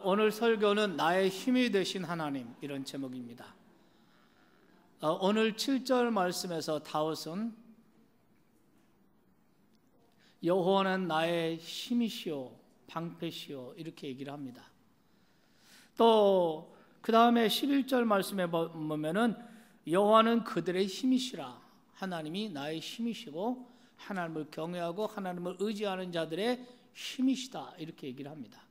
오늘 설교는 나의 힘이 되신 하나님, 이런 제목입니다. 오늘 7절 말씀에서 다윗은 여호와는 나의 힘이시오 방패시오 이렇게 얘기를 합니다. 또 그 다음에 11절 말씀에 보면은 여호와는 그들의 힘이시라, 하나님이 나의 힘이시고 하나님을 경외하고 하나님을 의지하는 자들의 힘이시다, 이렇게 얘기를 합니다.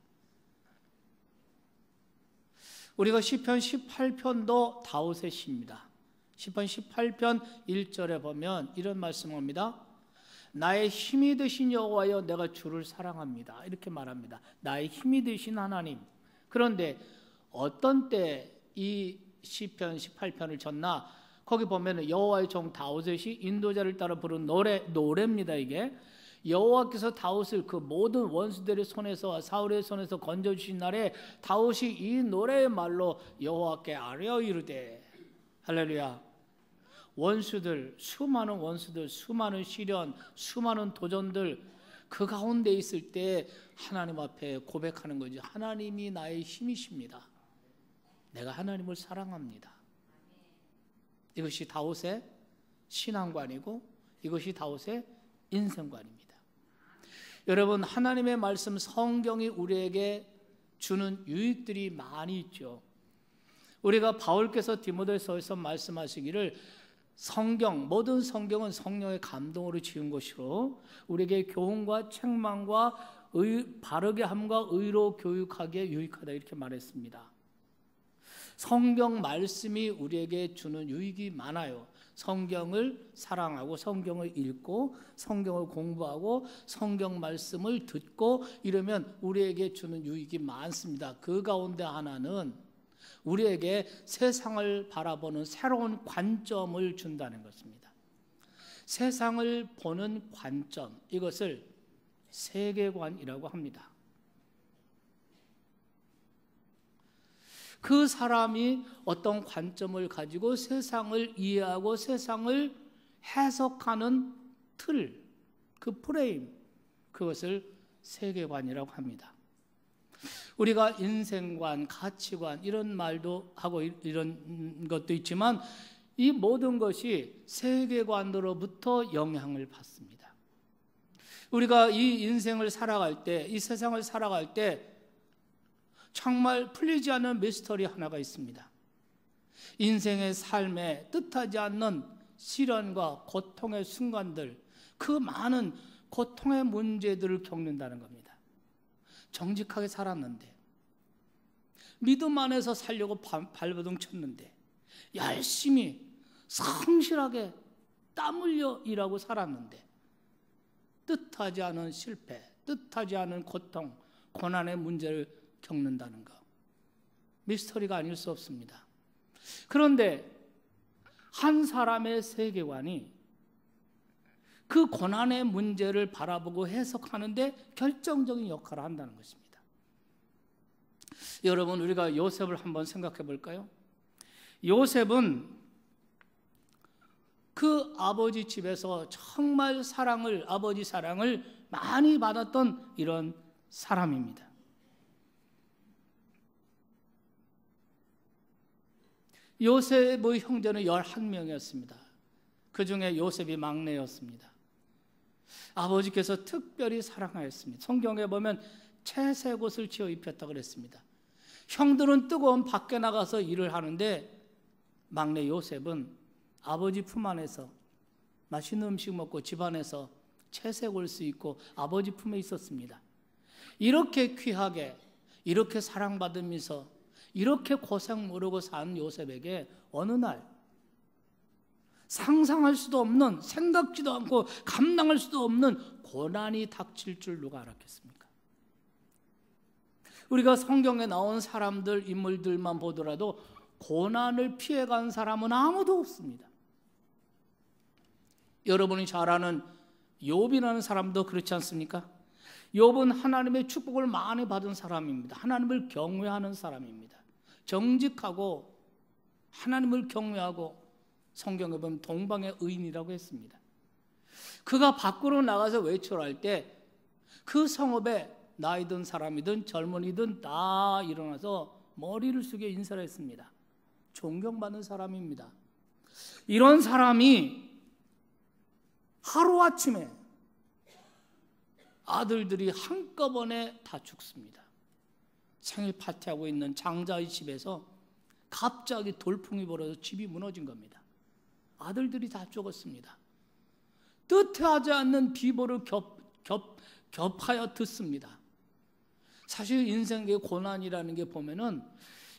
우리가 시편 18편도 다윗의 시입니다. 시편 18편 1절에 보면 이런 말씀합니다. 나의 힘이 되신 여호와여 내가 주를 사랑합니다, 이렇게 말합니다. 나의 힘이 되신 하나님. 그런데 어떤 때 이 시편 18편을 쳤나? 거기 보면 여호와의 종 다윗의 시, 인도자를 따라 부른 노래입니다. 이게 여호와께서 다윗을 그 모든 원수들의 손에서, 사울의 손에서 건져주신 날에 다윗이 이 노래의 말로 여호와께 아뢰어 이르되, 할렐루야, 원수들, 수많은 원수들, 수많은 시련, 수많은 도전들 그 가운데 있을 때 하나님 앞에 고백하는 거지. 하나님이 나의 힘이십니다. 내가 하나님을 사랑합니다. 이것이 다윗의 신앙관이고 이것이 다윗의 인생관입니다. 여러분, 하나님의 말씀 성경이 우리에게 주는 유익들이 많이 있죠. 우리가 바울께서 디모데서에서 말씀하시기를 성경, 모든 성경은 성령의 감동으로 지은 것이로 우리에게 교훈과 책망과 바르게 함과 의로 교육하기에 유익하다, 이렇게 말했습니다. 성경 말씀이 우리에게 주는 유익이 많아요. 성경을 사랑하고 성경을 읽고 성경을 공부하고 성경 말씀을 듣고 이러면 우리에게 주는 유익이 많습니다. 그 가운데 하나는 우리에게 세상을 바라보는 새로운 관점을 준다는 것입니다. 세상을 보는 관점, 이것을 세계관이라고 합니다. 그 사람이 어떤 관점을 가지고 세상을 이해하고 세상을 해석하는 틀, 그 프레임, 그것을 세계관이라고 합니다. 우리가 인생관, 가치관 이런 말도 하고 이런 것도 있지만 이 모든 것이 세계관으로부터 영향을 받습니다. 우리가 이 인생을 살아갈 때, 이 세상을 살아갈 때 정말 풀리지 않는 미스터리 하나가 있습니다. 인생의 삶에 뜻하지 않는 시련과 고통의 순간들, 그 많은 고통의 문제들을 겪는다는 겁니다. 정직하게 살았는데, 믿음 안에서 살려고 발버둥 쳤는데, 열심히 성실하게 땀 흘려 일하고 살았는데 뜻하지 않은 실패, 뜻하지 않은 고통, 고난의 문제를 겪는다는 것, 미스터리가 아닐 수 없습니다. 그런데 한 사람의 세계관이 그 고난의 문제를 바라보고 해석하는데 결정적인 역할을 한다는 것입니다. 여러분, 우리가 요셉을 한번 생각해 볼까요? 요셉은 그 아버지 집에서 정말 아버지 사랑을 많이 받았던 이런 사람입니다. 요셉의 형제는 11명이었습니다. 그 중에 요셉이 막내였습니다. 아버지께서 특별히 사랑하였습니다. 성경에 보면 채색 옷을 지어 입혔다고 그랬습니다. 형들은 뜨거운 밖에 나가서 일을 하는데 막내 요셉은 아버지 품 안에서 맛있는 음식 먹고 집안에서 채색 옷을 수 있고 아버지 품에 있었습니다. 이렇게 귀하게, 이렇게 사랑받으면서 이렇게 고생 모르고 산 요셉에게 어느 날 상상할 수도 없는, 생각지도 않고 감당할 수도 없는 고난이 닥칠 줄 누가 알았겠습니까? 우리가 성경에 나온 사람들, 인물들만 보더라도 고난을 피해간 사람은 아무도 없습니다. 여러분이 잘 아는 욥이라는 사람도 그렇지 않습니까? 욥은 하나님의 축복을 많이 받은 사람입니다. 하나님을 경외하는 사람입니다. 정직하고 하나님을 경외하고 성경에 보면 동방의 의인이라고 했습니다. 그가 밖으로 나가서 외출할 때 그 성읍에 나이 든 사람이든 젊은이든 다 일어나서 머리를 숙여 인사를 했습니다. 존경받는 사람입니다. 이런 사람이 하루아침에 아들들이 한꺼번에 다 죽습니다. 생일 파티하고 있는 장자의 집에서 갑자기 돌풍이 불어서 집이 무너진 겁니다. 아들들이 다 죽었습니다. 뜻하지 않는 비보를 겹하여 듣습니다. 사실 인생의 고난이라는 게 보면은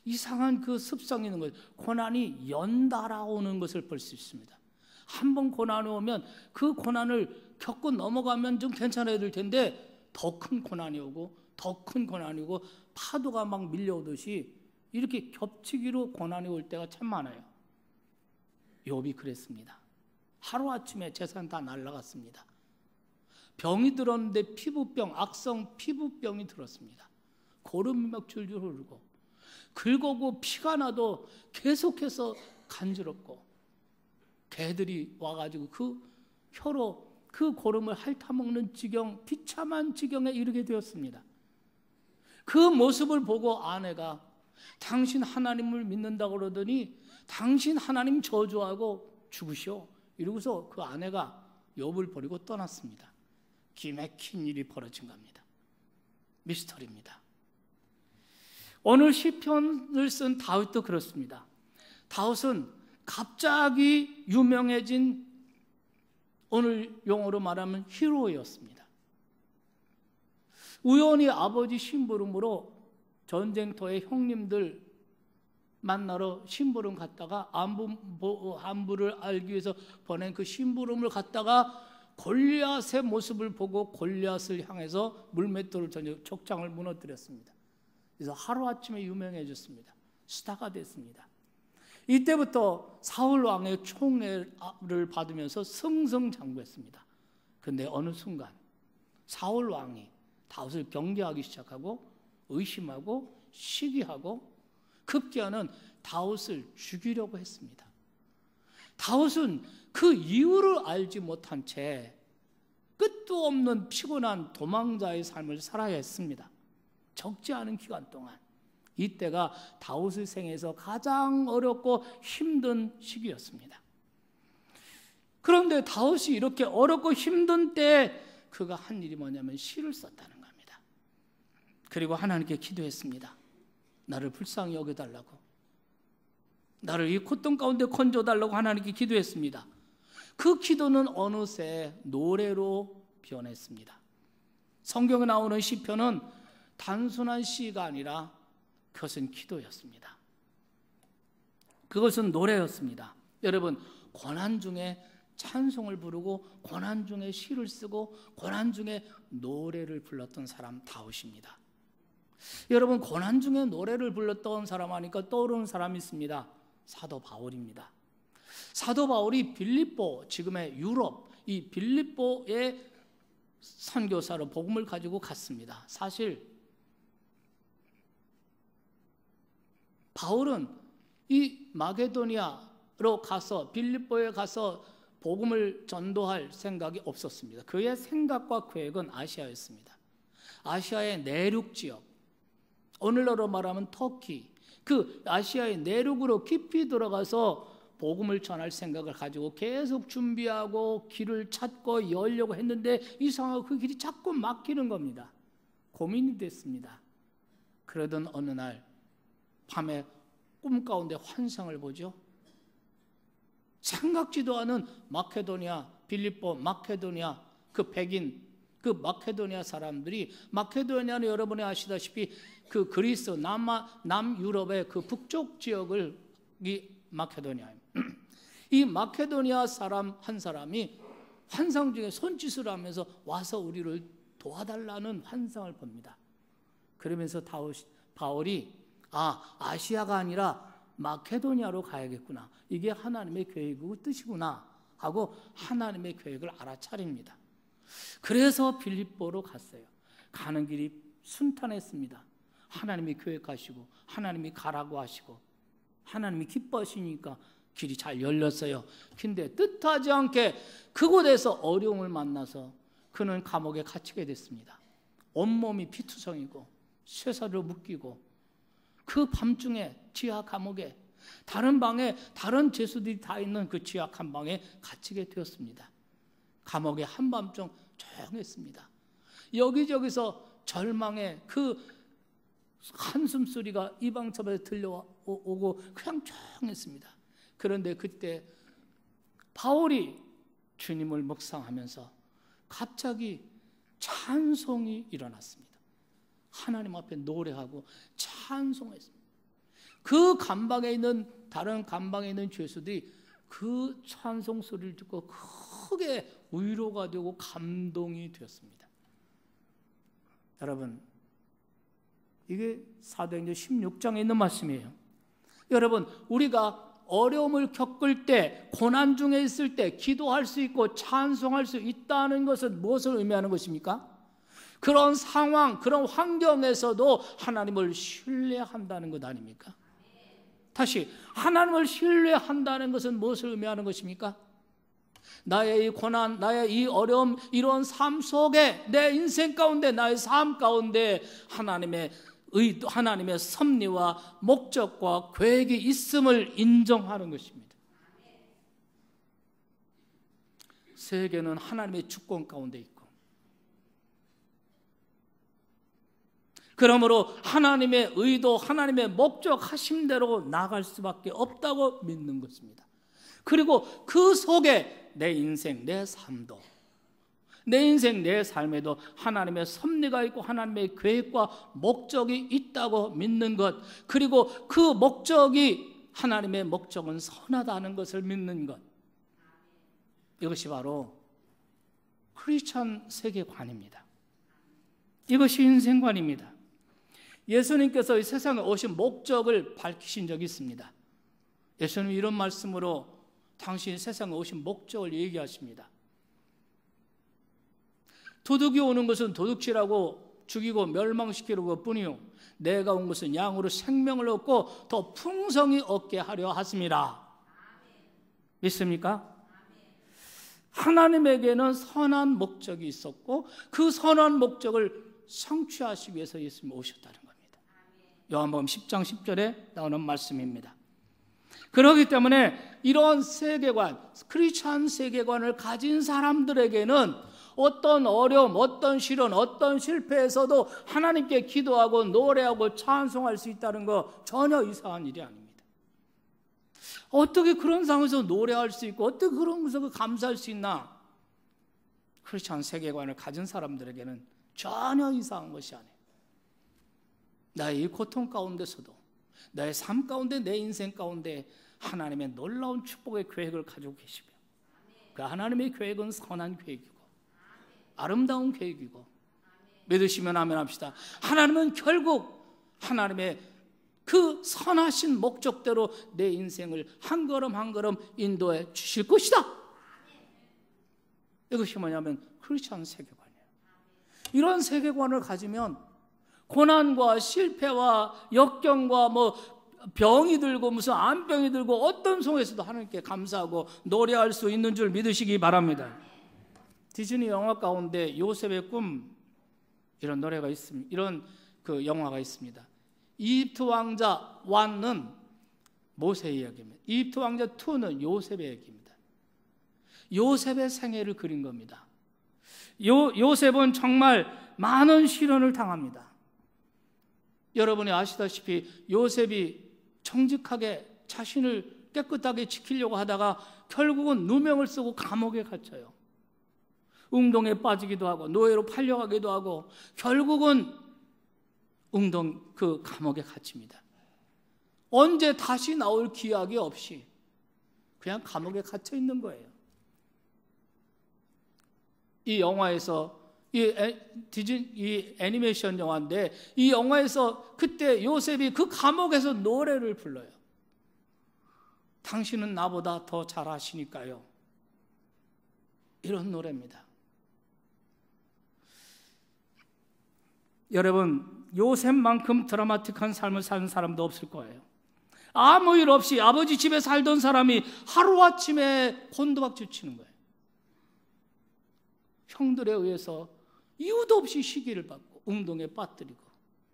이상한 그 습성이 있는 거예요. 고난이 연달아 오는 것을 볼 수 있습니다. 한 번 고난이 오면 그 고난을 겪고 넘어가면 좀 괜찮아야 될 텐데 더 큰 고난이 오고 더 큰 고난이 오고 파도가 막 밀려오듯이 이렇게 겹치기로 고난이 올 때가 참 많아요. 욥이 그랬습니다. 하루아침에 재산 다 날아갔습니다. 병이 들었는데 피부병, 악성 피부병이 들었습니다. 고름이 막 줄줄 흐르고 긁어고 피가 나도 계속해서 간지럽고 개들이 와가지고 그 혀로 그 고름을 핥아먹는 지경, 비참한 지경에 이르게 되었습니다. 그 모습을 보고 아내가 당신 하나님을 믿는다고 그러더니 당신 하나님 저주하고 죽으시오 이러고서 그 아내가 욥을 버리고 떠났습니다. 기맥힌 일이 벌어진 겁니다. 미스터리입니다. 오늘 시편을 쓴 다윗도 그렇습니다. 다윗은 갑자기 유명해진 오늘 용어로 말하면 히로였습니다. 우연히 아버지 심부름으로 전쟁터에 형님들 만나러 심부름 갔다가 안부를 알기 위해서 보낸 그 심부름을 갔다가 골리앗의 모습을 보고 골리앗을 향해서 물맷돌을 던져 족장을 무너뜨렸습니다. 그래서 하루아침에 유명해졌습니다. 스타가 됐습니다. 이때부터 사울 왕의 총애를 받으면서 승승장구했습니다. 그런데 어느 순간 사울 왕이 다윗을 경계하기 시작하고 의심하고 시기하고 급기야는 다윗을 죽이려고 했습니다. 다윗은 그 이유를 알지 못한 채 끝도 없는 피곤한 도망자의 삶을 살아야 했습니다. 적지 않은 기간 동안. 이때가 다윗의 생에서 가장 어렵고 힘든 시기였습니다. 그런데 다윗이 이렇게 어렵고 힘든 때에 그가 한 일이 뭐냐면 시를 썼다는 겁니다. 그리고 하나님께 기도했습니다. 나를 불쌍히 여겨달라고, 나를 이 고통 가운데 건져달라고 하나님께 기도했습니다. 그 기도는 어느새 노래로 변했습니다. 성경에 나오는 시편은 단순한 시가 아니라 그것은 기도였습니다. 그것은 노래였습니다. 여러분, 고난 중에 찬송을 부르고 고난 중에 시를 쓰고 고난 중에 노래를 불렀던 사람 다윗입니다. 여러분, 고난 중에 노래를 불렀던 사람 하니까 떠오르는 사람이 있습니다. 사도 바울입니다. 사도 바울이 빌립보, 지금의 유럽, 이 빌립보의 선교사로 복음을 가지고 갔습니다. 사실 바울은 이 마게도니아로 가서 빌립보에 가서 복음을 전도할 생각이 없었습니다. 그의 생각과 계획은 아시아였습니다. 아시아의 내륙 지역, 오늘날로 말하면 터키, 그 아시아의 내륙으로 깊이 들어가서 복음을 전할 생각을 가지고 계속 준비하고 길을 찾고 열려고 했는데 이상하고 그 길이 자꾸 막히는 겁니다. 고민이 됐습니다. 그러던 어느 날 밤에 꿈 가운데 환상을 보죠. 생각지도 않은 마케도니아, 빌립보, 마케도니아, 그 백인, 그 마케도니아 사람들이, 마케도니아는 여러분이 아시다시피 그 그리스, 남유럽의 그 북쪽 지역을 이 마케도니아입니다. 이 마케도니아 사람 한 사람이 환상 중에 손짓을 하면서 와서 우리를 도와달라는 환상을 봅니다. 그러면서 바울이 아시아가 아니라 마케도니아로 가야겠구나, 이게 하나님의 계획이고 뜻이구나 하고 하나님의 계획을 알아차립니다. 그래서 빌립보로 갔어요. 가는 길이 순탄했습니다. 하나님이 계획하시고 하나님이 가라고 하시고 하나님이 기뻐하시니까 길이 잘 열렸어요. 근데 뜻하지 않게 그곳에서 어려움을 만나서 그는 감옥에 갇히게 됐습니다. 온몸이 피투성이고 쇠사슬로 묶이고 그 밤중에 지하 감옥에 다른 방에 다른 죄수들이 다 있는 그 지하 한 방에 갇히게 되었습니다. 감옥에 한밤중 조용했습니다. 여기저기서 절망의 그 한숨 소리가 이방처에 들려오고 그냥 조용했습니다. 그런데 그때 바울이 주님을 묵상하면서 갑자기 찬송이 일어났습니다. 하나님 앞에 노래하고 찬송했습니다. 그 감방에 있는 다른 감방에 있는 죄수들이 그 찬송 소리를 듣고 크게 위로가 되고 감동이 되었습니다. 여러분, 이게 사도행전 16장에 있는 말씀이에요. 여러분, 우리가 어려움을 겪을 때, 고난 중에 있을 때 기도할 수 있고 찬송할 수 있다는 것은 무엇을 의미하는 것입니까? 그런 상황, 그런 환경에서도 하나님을 신뢰한다는 것 아닙니까? 다시, 하나님을 신뢰한다는 것은 무엇을 의미하는 것입니까? 나의 이 고난, 나의 이 어려움, 이런 삶 속에, 내 인생 가운데, 나의 삶 가운데 하나님의 의도, 하나님의 섭리와 목적과 계획이 있음을 인정하는 것입니다. 세계는 하나님의 주권 가운데 있고, 그러므로 하나님의 의도, 하나님의 목적 하심대로 나아갈 수밖에 없다고 믿는 것입니다. 그리고 그 속에 내 인생, 내 삶도, 내 인생, 내 삶에도 하나님의 섭리가 있고 하나님의 계획과 목적이 있다고 믿는 것, 그리고 그 목적이, 하나님의 목적은 선하다는 것을 믿는 것, 이것이 바로 크리스천 세계관입니다. 이것이 인생관입니다. 예수님께서 이 세상에 오신 목적을 밝히신 적이 있습니다. 예수님이 이런 말씀으로 당신이 세상에 오신 목적을 얘기하십니다. 도둑이 오는 것은 도둑질하고 죽이고 멸망시키려고 뿐이요, 내가 온 것은 양으로 생명을 얻고 더 풍성히 얻게 하려 하심이라. 믿습니까? 하나님에게는 선한 목적이 있었고 그 선한 목적을 성취하시기 위해서 예수님이 오셨다는 겁니다. 요한복음 10장 10절에 나오는 말씀입니다. 그렇기 때문에 이런 세계관, 크리스천 세계관을 가진 사람들에게는 어떤 어려움, 어떤 시련, 어떤 실패에서도 하나님께 기도하고 노래하고 찬송할 수 있다는 거 전혀 이상한 일이 아닙니다. 어떻게 그런 상황에서 노래할 수 있고 어떻게 그런 것을 감사할 수 있나? 크리스천 세계관을 가진 사람들에게는 전혀 이상한 것이 아니에요. 나의 이 고통 가운데서도, 나의 삶 가운데, 내 인생 가운데 하나님의 놀라운 축복의 계획을 가지고 계시며, 그 하나님의 계획은 선한 계획이고 아름다운 계획이고, 믿으시면 아멘 합시다. 하나님은 결국 하나님의 그 선하신 목적대로 내 인생을 한 걸음 한 걸음 인도해 주실 것이다. 이것이 뭐냐면 크리스천 세계관이에요. 이런 세계관을 가지면 고난과 실패와 역경과 병이 들고 무슨 암병이 들고 어떤 속에서도 하나님께 감사하고 노래할 수 있는 줄 믿으시기 바랍니다. 디즈니 영화 가운데 요셉의 꿈, 이런 노래가 있습니다. 이런 그 영화가 있습니다. 이집트 왕자 1은 모세의 이야기입니다. 이집트 왕자 2는 요셉의 얘기입니다. 요셉의 생애를 그린 겁니다. 요셉은 정말 많은 시련을 당합니다. 여러분이 아시다시피 요셉이 정직하게 자신을 깨끗하게 지키려고 하다가 결국은 누명을 쓰고 감옥에 갇혀요. 웅동에 빠지기도 하고 노예로 팔려가기도 하고 결국은 그 감옥에 갇힙니다. 언제 다시 나올 기약이 없이 그냥 감옥에 갇혀 있는 거예요. 이 영화에서 이 애니메이션 영화인데, 이 영화에서 그때 요셉이 그 감옥에서 노래를 불러요. 당신은 나보다 더 잘하시니까요. 이런 노래입니다. 여러분, 요셉만큼 드라마틱한 삶을 사는 사람도 없을 거예요. 아무 일 없이 아버지 집에 살던 사람이 하루아침에 곤두박질 치는 거예요. 형들에 의해서 이유도 없이 시기를 받고 운동에 빠뜨리고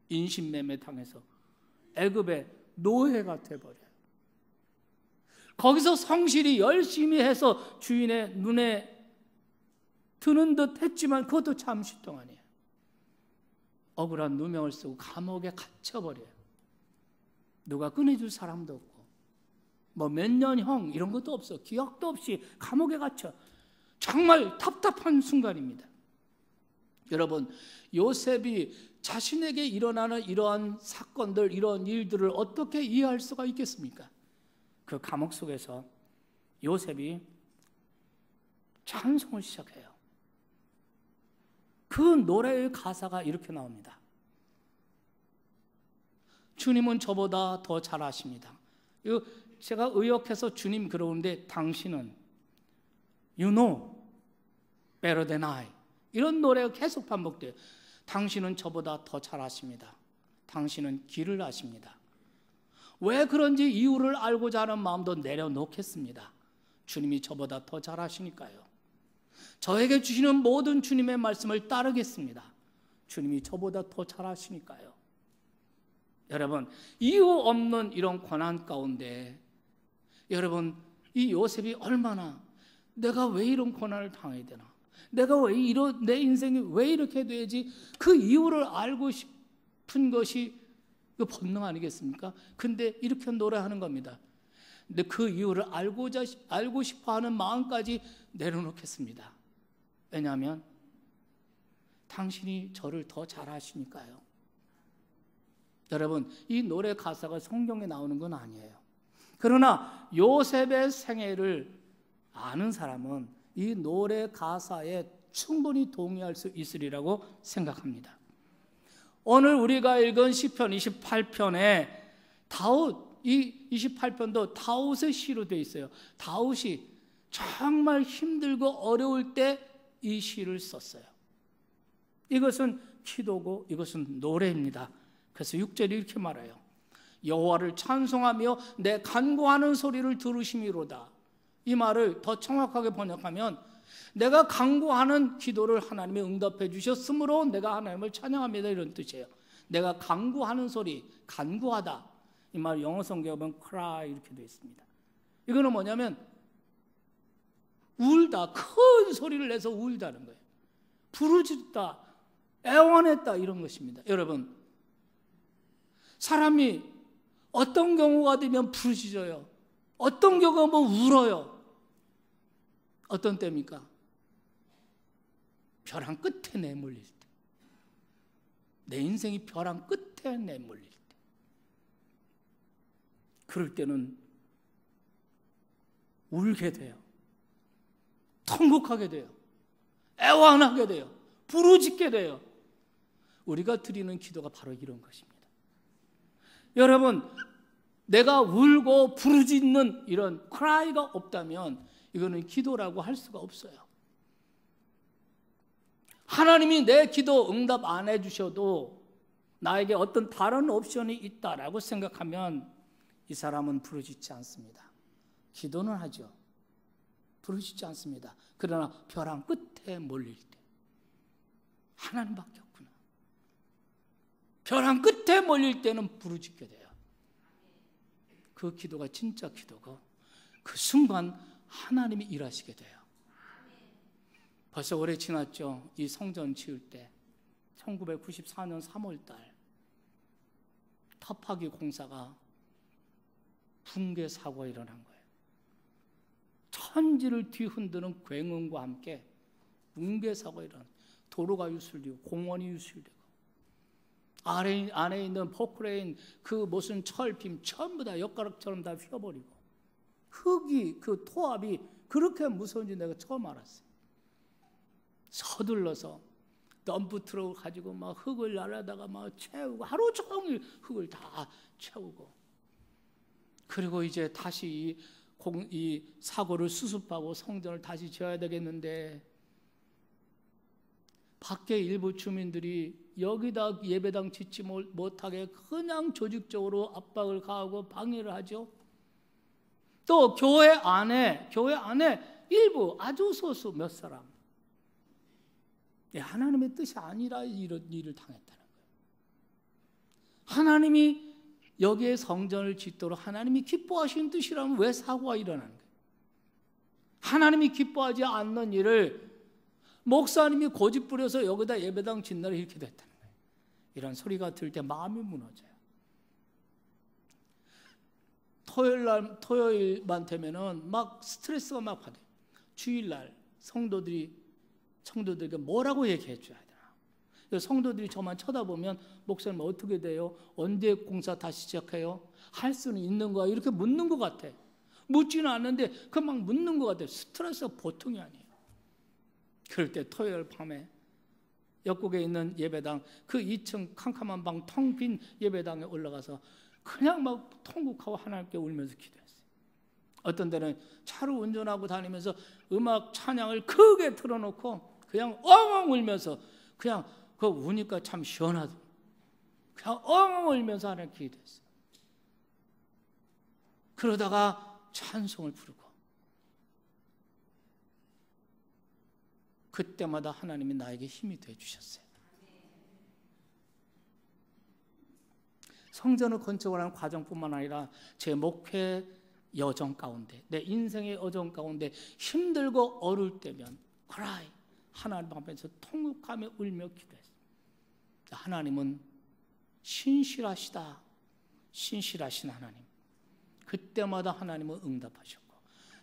인신매매 당해서 애굽의 노예가 돼버려요. 거기서 성실히 열심히 해서 주인의 눈에 드는 듯 했지만 그것도 잠시 동안이에요. 억울한 누명을 쓰고 감옥에 갇혀버려요. 누가 꺼내줄 사람도 없고 뭐 몇 년형 이런 것도 없어. 기억도 없이 감옥에 갇혀. 정말 답답한 순간입니다. 여러분, 요셉이 자신에게 일어나는 이러한 사건들, 이러한 일들을 어떻게 이해할 수가 있겠습니까? 그 감옥 속에서 요셉이 찬송을 시작해요. 그 노래의 가사가 이렇게 나옵니다. 주님은 저보다 더 잘 아십니다. 이거 제가 의역해서 주님 그러는데 당신은 You know better than I, 이런 노래가 계속 반복돼요. 당신은 저보다 더 잘 아십니다. 당신은 길을 아십니다. 왜 그런지 이유를 알고자 하는 마음도 내려놓겠습니다. 주님이 저보다 더 잘 아시니까요. 저에게 주시는 모든 주님의 말씀을 따르겠습니다. 주님이 저보다 더 잘 아시니까요. 여러분, 이유 없는 이런 고난 가운데 여러분, 이 요셉이 얼마나 내가 왜 이런 고난을 당해야 되나, 내가 왜 이런, 내 인생이 왜 이렇게 돼야지, 그 이유를 알고 싶은 것이 그 본능 아니겠습니까? 근데 이렇게 노래하는 겁니다. 근데 그 이유를 알고 싶어 하는 마음까지 내려놓겠습니다. 왜냐하면 당신이 저를 더 잘 아시니까요. 여러분, 이 노래 가사가 성경에 나오는 건 아니에요. 그러나 요셉의 생애를 아는 사람은 이 노래 가사에 충분히 동의할 수 있으리라고 생각합니다. 오늘 우리가 읽은 시편 28편에 이 28편도 다윗의 시로 되어 있어요. 다윗이 정말 힘들고 어려울 때 이 시를 썼어요. 이것은 기도고 이것은 노래입니다. 그래서 6절이 이렇게 말해요. 여호와를 찬송하며 내 간구하는 소리를 들으심이로다. 이 말을 더 정확하게 번역하면 내가 간구하는 기도를 하나님이 응답해 주셨으므로 내가 하나님을 찬양합니다, 이런 뜻이에요. 내가 간구하는 소리, 간구하다, 이 말 영어 성경에 보면 cry 이렇게 되어 있습니다. 이거는 뭐냐면 울다, 큰 소리를 내서 울다는 거예요. 부르짖다, 애원했다, 이런 것입니다. 여러분, 사람이 어떤 경우가 되면 부르짖어요. 어떤 경우가 뭐 울어요. 어떤 때입니까? 벼랑 끝에 내몰릴 때. 내 인생이 벼랑 끝에 내몰릴 때. 그럴 때는 울게 돼요. 통곡하게 돼요. 애원하게 돼요. 부르짖게 돼요. 우리가 드리는 기도가 바로 이런 것입니다. 여러분, 내가 울고 부르짖는 이런 크라이가 없다면 이거는 기도라고 할 수가 없어요. 하나님이 내 기도 응답 안 해주셔도 나에게 어떤 다른 옵션이 있다라고 생각하면 이 사람은 부르짖지 않습니다. 기도는 하죠. 부르짖지 않습니다. 그러나 벼랑 끝에 몰릴 때 하나님밖에 없구나. 벼랑 끝에 몰릴 때는 부르짖게 돼요. 그 기도가 진짜 기도고 그 순간 하나님이 일하시게 돼요. 벌써 오래 지났죠. 이 성전 지을 때 1994년 3월달 터파기 공사가 붕괴 사고가 일어난 거예요. 천지를 뒤흔드는 굉음과 함께 붕괴 사고가 일어난, 도로가 유출되고 공원이 유출되고 안에 있는 포크레인 그 무슨 철빔 전부 다 엿가락처럼 다 휘어버리고 흙이, 그 토합이 그렇게 무서운지 내가 처음 알았어요. 서둘러서 덤프 트럭을 가지고 막 흙을 날라다가 막 채우고 하루 종일 흙을 다 채우고, 그리고 이제 다시 이 사고를 수습하고 성전을 다시 지어야 되겠는데 밖에 일부 주민들이 여기다 예배당 짓지 못하게 그냥 조직적으로 압박을 가하고 방해를 하죠. 또 교회 안에 일부 아주 소수 몇 사람 하나님의 뜻이 아니라 이런 일을 당했다는 거예요. 하나님이 여기에 성전을 짓도록 하나님이 기뻐하시는 뜻이라면 왜 사고가 일어나는 거예요? 하나님이 기뻐하지 않는 일을 목사님이 고집 부려서 여기다 예배당 짓느라 이렇게 됐다는 거예요. 이런 소리가 들 때 마음이 무너져요. 토요일만 되면은 막 스트레스가 막 받아요. 주일날 성도들에게 뭐라고 얘기해 줘야 되나? 성도들이 저만 쳐다보면 목사님 어떻게 돼요? 언제 공사 다시 시작해요? 할 수는 있는 거야? 이렇게 묻는 것 같아. 묻지는 않는데 그만 묻는 것 같아. 스트레스가 보통이 아니에요. 그럴 때 토요일 밤에 역국에 있는 예배당 그 2층 캄캄한 방 텅 빈 예배당에 올라가서 그냥 막 통곡하고 하나님께 울면서 기도했어요. 어떤 때는 차로 운전하고 다니면서 음악 찬양을 크게 틀어놓고 그냥 엉엉 울면서 그냥 그거 우니까 참 시원하더라고요. 그냥 엉엉 울면서 하나님께 기도했어요. 그러다가 찬송을 부르고 그때마다 하나님이 나에게 힘이 되어 주셨어요. 성전을 건축을 하는 과정뿐만 아니라 제 목회 여정 가운데, 내 인생의 여정 가운데 힘들고 어려울 때면 cry, 하나님 앞에서 통곡하며 울며 기도했어요. 하나님은 신실하시다, 신실하신 하나님. 그때마다 하나님은 응답하셨고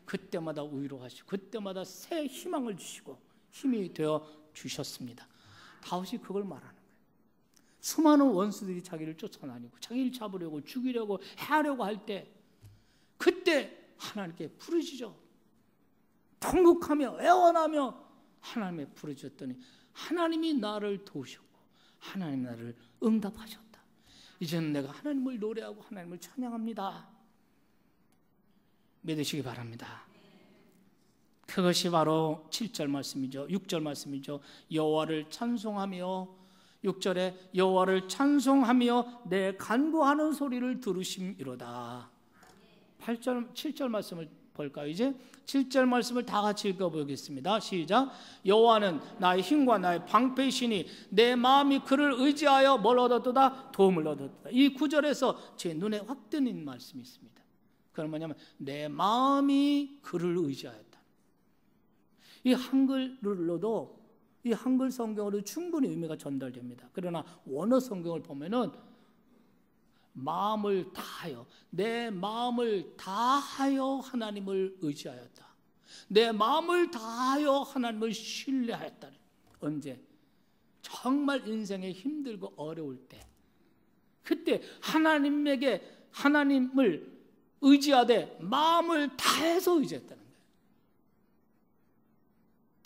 그때마다 위로하시고 그때마다 새 희망을 주시고 힘이 되어 주셨습니다. 다윗이 그걸 말하는 거예요. 수많은 원수들이 자기를 쫓아다니고 자기를 잡으려고 죽이려고 해하려고 할 때 그때 하나님께 부르짖어 통곡하며 애원하며 하나님께 부르짖었더니 하나님이 나를 도우셨고 하나님이 나를 응답하셨다. 이제는 내가 하나님을 노래하고 하나님을 찬양합니다. 믿으시기 바랍니다. 그것이 바로 7절 말씀이죠. 6절 말씀이죠. 여호와를 찬송하며 6절에 여호와를 찬송하며 내 간구하는 소리를 들으심이로다. 8절, 7절 말씀을 볼까요? 이제 7절 말씀을 다 같이 읽어보겠습니다. 시작. 여호와는 나의 힘과 나의 방패이시니 내 마음이 그를 의지하여 뭘 얻었도다? 도움을 얻었다. 이 9절에서 제 눈에 확 뜨는 말씀이 있습니다. 그건 뭐냐면 내 마음이 그를 의지하였다. 이 한글로도 이 한글 성경으로 충분히 의미가 전달됩니다. 그러나 원어 성경을 보면은 마음을 다하여, 내 마음을 다하여 하나님을 의지하였다. 내 마음을 다하여 하나님을 신뢰하였다. 언제? 정말 인생에 힘들고 어려울 때, 그때 하나님을 의지하되 마음을 다해서 의지했다는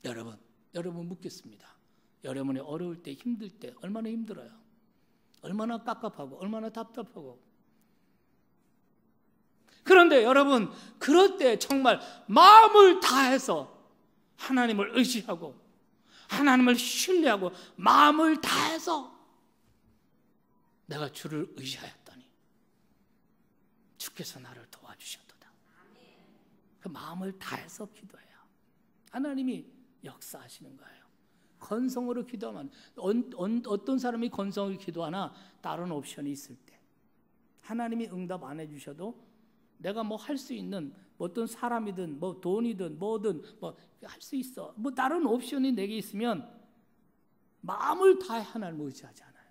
거예요. 여러분 묻겠습니다. 여러분이 어려울 때, 힘들 때 얼마나 힘들어요? 얼마나 깝깝하고 얼마나 답답하고. 그런데 여러분, 그럴 때 정말 마음을 다해서 하나님을 의지하고 하나님을 신뢰하고 마음을 다해서 내가 주를 의지하였더니 주께서 나를 도와주셨도다. 그 마음을 다해서 기도해요. 하나님이 역사하시는 거예요. 건성으로 기도하면 어떤 사람이 건성으로 기도하나 다른 옵션이 있을 때 하나님이 응답 안 해주셔도 내가 뭐 할 수 있는 어떤 사람이든 뭐 돈이든 뭐든 뭐 할 수 있어. 뭐 다른 옵션이 내게 있으면 마음을 다해 하나님을 의지하지 않아요.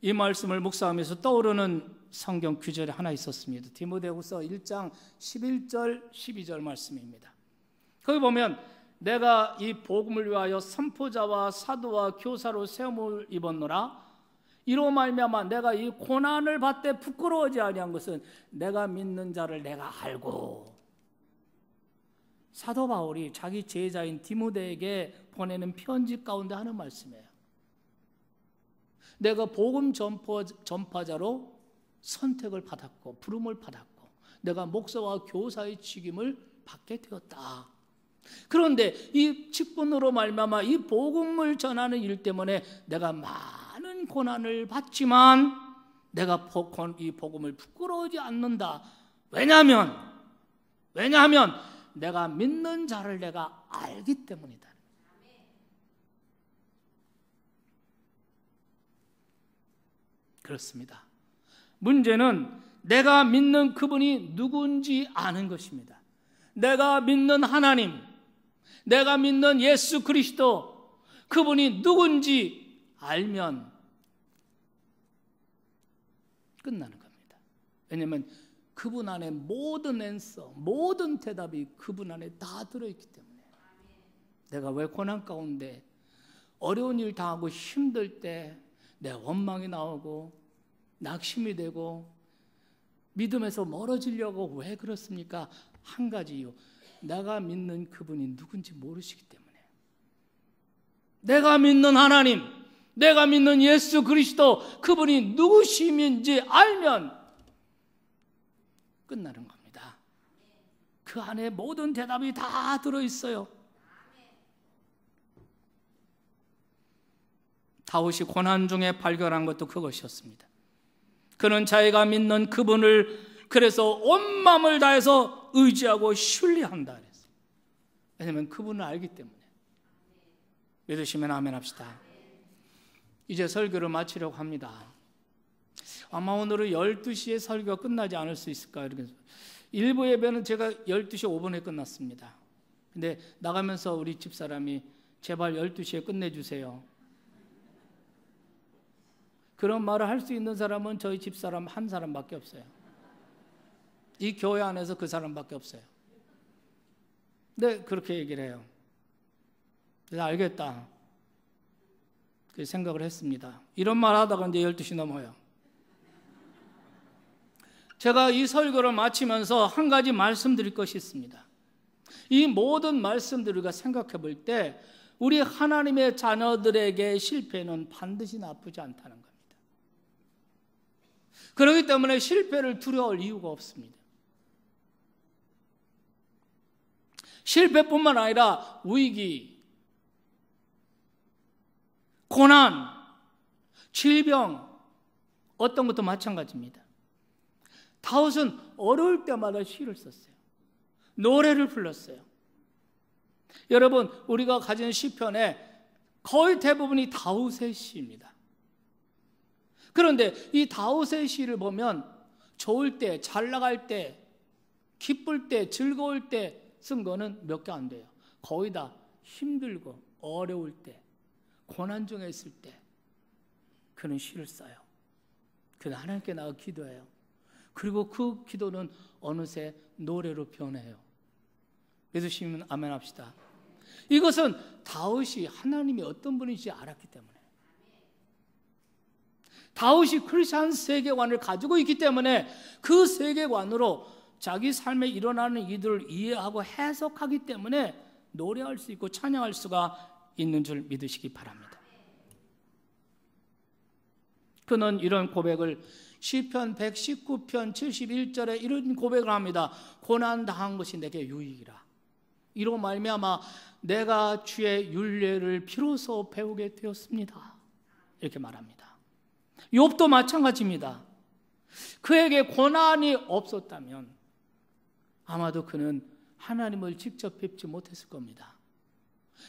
이 말씀을 묵상하면서 떠오르는 성경 구절이 하나 있었습니다. 디모데후서 1장 11절 12절 말씀입니다. 거기 보면 내가 이 복음을 위하여 선포자와 사도와 교사로 세움을 입었노라. 이로 말미암아 내가 이 고난을 받되 부끄러워하지 아니한 것은 내가 믿는 자를 내가 알고. 사도 바울이 자기 제자인 디모데에게 보내는 편지 가운데 하는 말씀이에요. 내가 복음 전파자로 선택을 받았고 부름을 받았고 내가 목사와 교사의 직임을 받게 되었다. 그런데 이 직분으로 말미암아 이 복음을 전하는 일 때문에 내가 많은 고난을 받지만 내가 이 복음을 부끄러워하지 않는다. 왜냐하면 내가 믿는 자를 내가 알기 때문이다. 그렇습니다. 문제는 내가 믿는 그분이 누군지 아는 것입니다. 내가 믿는 하나님, 내가 믿는 예수 그리스도, 그분이 누군지 알면 끝나는 겁니다. 왜냐하면 그분 안에 모든 앤서, 모든 대답이 그분 안에 다 들어있기 때문에. 내가 왜 고난 가운데 어려운 일 당하고 힘들 때 내 원망이 나오고 낙심이 되고 믿음에서 멀어지려고 왜 그렇습니까? 한 가지 이유, 내가 믿는 그분이 누군지 모르시기 때문에. 내가 믿는 하나님, 내가 믿는 예수 그리스도, 그분이 누구심인지 알면 끝나는 겁니다. 그 안에 모든 대답이 다 들어있어요. 다윗이 고난 중에 발견한 것도 그것이었습니다. 그는 자기가 믿는 그분을 그래서 온 마음을 다해서 의지하고 신뢰한다 그랬어요. 왜냐하면 그분을 알기 때문에. 믿으시면 아멘 합시다. 이제 설교를 마치려고 합니다. 아마 오늘은 12시에 설교가 끝나지 않을 수 있을까. 이렇게. 일부 예배는 제가 12시 5분에 끝났습니다. 근데 나가면서 우리 집사람이 제발 12시에 끝내주세요. 그런 말을 할 수 있는 사람은 저희 집사람 한 사람밖에 없어요. 이 교회 안에서 그 사람밖에 없어요. 네, 그렇게 얘기를 해요. 그래서 알겠다, 그 생각을 했습니다. 이런 말 하다가 이제 12시 넘어요. 제가 이 설교를 마치면서 한 가지 말씀드릴 것이 있습니다. 이 모든 말씀들을 우리가 생각해 볼 때 우리 하나님의 자녀들에게 실패는 반드시 나쁘지 않다는 겁니다. 그렇기 때문에 실패를 두려워할 이유가 없습니다. 실패뿐만 아니라 위기, 고난, 질병, 어떤 것도 마찬가지입니다. 다윗은 어려울 때마다 시를 썼어요. 노래를 불렀어요. 여러분, 우리가 가진 시편에 거의 대부분이 다윗의 시입니다. 그런데 이 다윗의 시를 보면 좋을 때, 잘 나갈 때, 기쁠 때, 즐거울 때 쓴 거는 몇 개 안 돼요. 거의 다 힘들고 어려울 때, 고난 중에 있을 때 그는 시를 써요. 그는 하나님께 나가 기도해요. 그리고 그 기도는 어느새 노래로 변해요. 믿으시면 아멘 합시다. 이것은 다윗이 하나님이 어떤 분인지 알았기 때문에, 다윗이 크리스천 세계관을 가지고 있기 때문에 그 세계관으로 자기 삶에 일어나는 이들을 이해하고 해석하기 때문에 노래할 수 있고 찬양할 수가 있는 줄 믿으시기 바랍니다. 그는 이런 고백을 시편 119편 71절에 이런 고백을 합니다. 고난당한 것이 내게 유익이라. 이로 말미암아 내가 주의 율례를 비로소 배우게 되었습니다. 이렇게 말합니다. 욥도 마찬가지입니다. 그에게 고난이 없었다면 아마도 그는 하나님을 직접 뵙지 못했을 겁니다.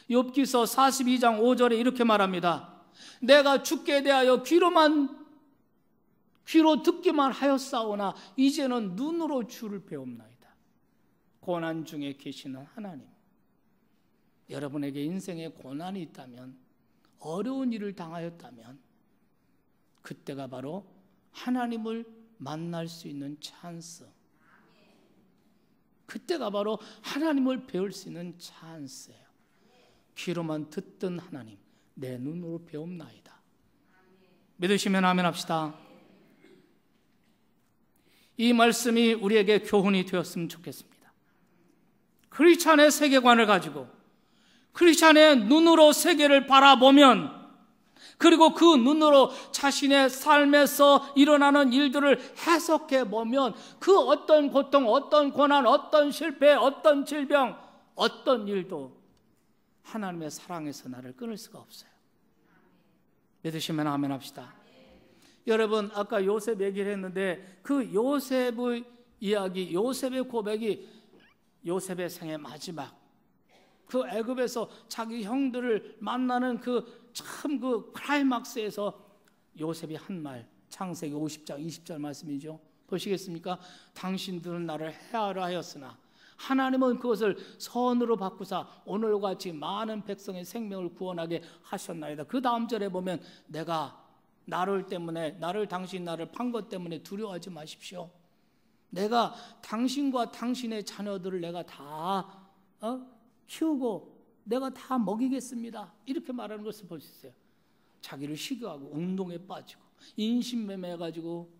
욥기서 42장 5절에 이렇게 말합니다. 내가 주께 대하여 귀로 듣기만 하였사오나 이제는 눈으로 주를 배웁나이다. 고난 중에 계시는 하나님, 여러분에게 인생에 고난이 있다면, 어려운 일을 당하였다면 그때가 바로 하나님을 만날 수 있는 찬스, 그때가 바로 하나님을 배울 수 있는 찬스예요. 귀로만 듣던 하나님, 내 눈으로 배움나이다. 믿으시면 아멘 합시다. 이 말씀이 우리에게 교훈이 되었으면 좋겠습니다. 크리스찬의 세계관을 가지고 크리스찬의 눈으로 세계를 바라보면, 그리고 그 눈으로 자신의 삶에서 일어나는 일들을 해석해 보면 그 어떤 고통, 어떤 고난, 어떤 실패, 어떤 질병, 어떤 일도 하나님의 사랑에서 나를 끊을 수가 없어요. 믿으시면 아멘 합시다. 여러분, 아까 요셉 얘기를 했는데 그 요셉의 이야기, 요셉의 고백이 요셉의 생의 마지막, 그 애굽에서 자기 형들을 만나는 그 참 그 클라이막스에서 요셉이 한 말, 창세기 50장 20절 말씀이죠. 보시겠습니까? 당신들은 나를 해하려 하였으나 하나님은 그것을 선으로 바꾸사 오늘과 같이 많은 백성의 생명을 구원하게 하셨나이다. 그 다음 절에 보면 내가 나를 당신 나를 판 것 때문에 두려워하지 마십시오. 내가 당신과 당신의 자녀들을 내가 다 키우고 내가 다 먹이겠습니다. 이렇게 말하는 것을 볼 수 있어요. 자기를 시기하고 운동에 빠지고 인신매매해가지고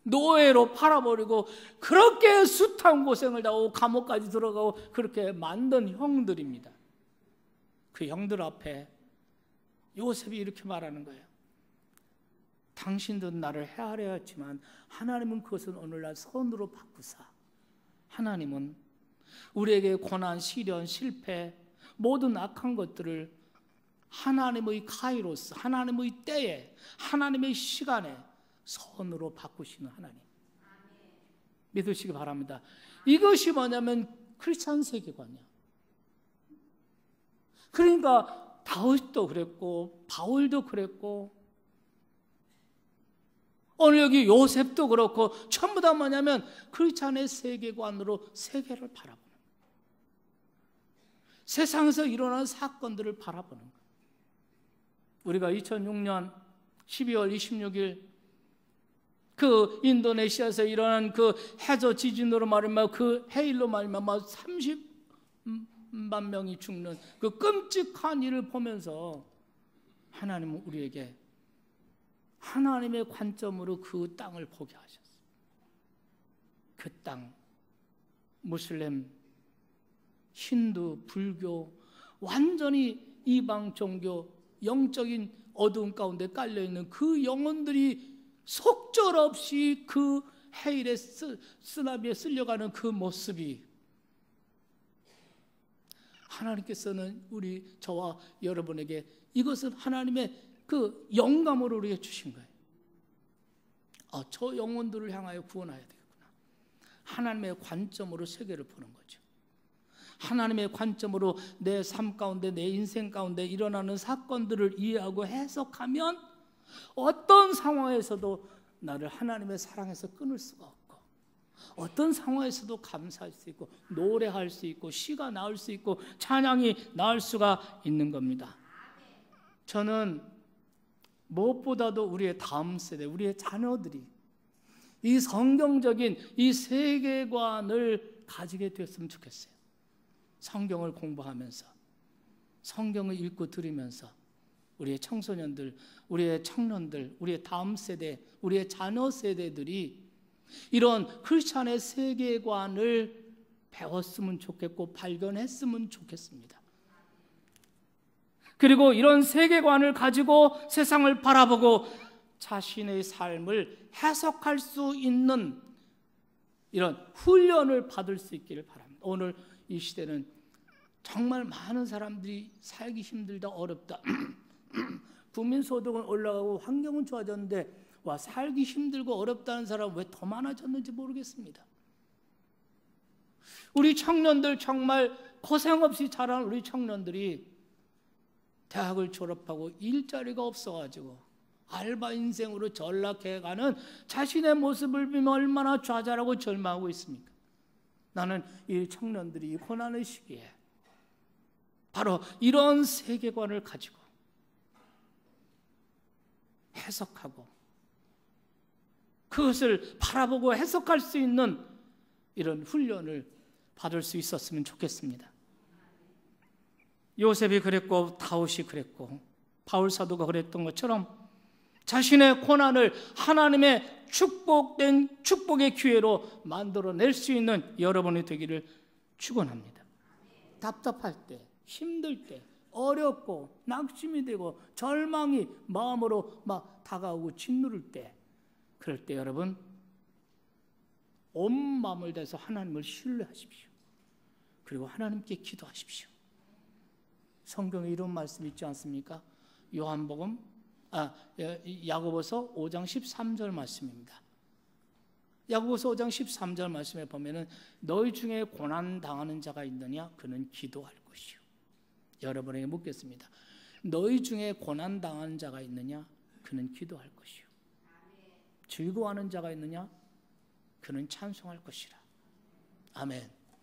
노예로 팔아버리고 그렇게 숱한 고생을 하고 감옥까지 들어가고 그렇게 만든 형들입니다. 그 형들 앞에 요셉이 이렇게 말하는 거예요. 당신들은 나를 해하려 했지만 하나님은 그것은 오늘날 선으로 바꾸사 하나님은 우리에게 고난, 시련, 실패 모든 악한 것들을 하나님의 카이로스, 하나님의 때에, 하나님의 시간에 선으로 바꾸시는 하나님. 믿으시기 바랍니다. 이것이 뭐냐면 크리스찬 세계관이야. 그러니까 다윗도 그랬고 바울도 그랬고 오늘 여기 요셉도 그렇고 전부 다 뭐냐면 크리스찬의 세계관으로 세계를 바라보는 거예요. 세상에서 일어나는 사건들을 바라보는 거예요. 우리가 2006년 12월 26일 그 인도네시아에서 일어난 그 해저 지진으로 말하면 그 해일로 말하면 30만 명이 죽는 그 끔찍한 일을 보면서 하나님은 우리에게 하나님의 관점으로 그 땅을 보게 하셨어요. 그 땅, 무슬림, 힌두, 불교, 완전히 이방 종교, 영적인 어두운 가운데 깔려있는 그 영혼들이 속절없이 그 해일의 쓰나미에 쓸려가는 그 모습이 하나님께서는 저와 여러분에게 이것은 하나님의 그 영감으로 우리에게 주신 거예요. 저 영혼들을 향하여 구원해야 되겠구나. 하나님의 관점으로 세계를 보는 거죠. 하나님의 관점으로 내 삶 가운데 내 인생 가운데 일어나는 사건들을 이해하고 해석하면 어떤 상황에서도 나를 하나님의 사랑에서 끊을 수가 없고 어떤 상황에서도 감사할 수 있고 노래할 수 있고 시가 나올 수 있고 찬양이 나올 수가 있는 겁니다. 저는 무엇보다도 우리의 다음 세대, 우리의 자녀들이 이 성경적인 이 세계관을 가지게 되었으면 좋겠어요. 성경을 공부하면서 성경을 읽고 들으면서 우리의 청소년들, 우리의 청년들, 우리의 다음 세대, 우리의 자녀 세대들이 이런 크리스찬의 세계관을 배웠으면 좋겠고 발견했으면 좋겠습니다. 그리고 이런 세계관을 가지고 세상을 바라보고 자신의 삶을 해석할 수 있는 이런 훈련을 받을 수 있기를 바랍니다. 오늘 이 시대는 정말 많은 사람들이 살기 힘들다, 어렵다. 국민소득은 올라가고 환경은 좋아졌는데 살기 힘들고 어렵다는 사람 왜 더 많아졌는지 모르겠습니다. 우리 청년들 정말 고생 없이 자란 우리 청년들이 대학을 졸업하고 일자리가 없어가지고 알바 인생으로 전락해가는 자신의 모습을 보면 얼마나 좌절하고 절망하고 있습니까? 나는 이 청년들이 이 고난의 시기에 바로 이런 세계관을 가지고 해석하고 그것을 바라보고 해석할 수 있는 이런 훈련을 받을 수 있었으면 좋겠습니다. 요셉이 그랬고 다윗이 그랬고 바울 사도가 그랬던 것처럼 자신의 고난을 하나님의 축복의 기회로 만들어낼 수 있는 여러분이 되기를 축원합니다. 답답할 때, 힘들 때, 어렵고 낙심이 되고 절망이 마음으로 막 다가오고 짓누를 때, 그럴 때 여러분 온 마음을 다해서 하나님을 신뢰하십시오. 그리고 하나님께 기도하십시오. 성경에 이런 말씀 있지 않습니까? 야고보서 5장 13절 말씀입니다. 야고보서 5장 13절 말씀에 보면은 너희 중에 고난 당하는 자가 있느냐? 그는 기도할 것이요. 여러분에게 묻겠습니다. 너희 중에 고난 당하는 자가 있느냐? 그는 기도할 것이요. 즐거워하는 자가 있느냐? 그는 찬송할 것이라. 아멘.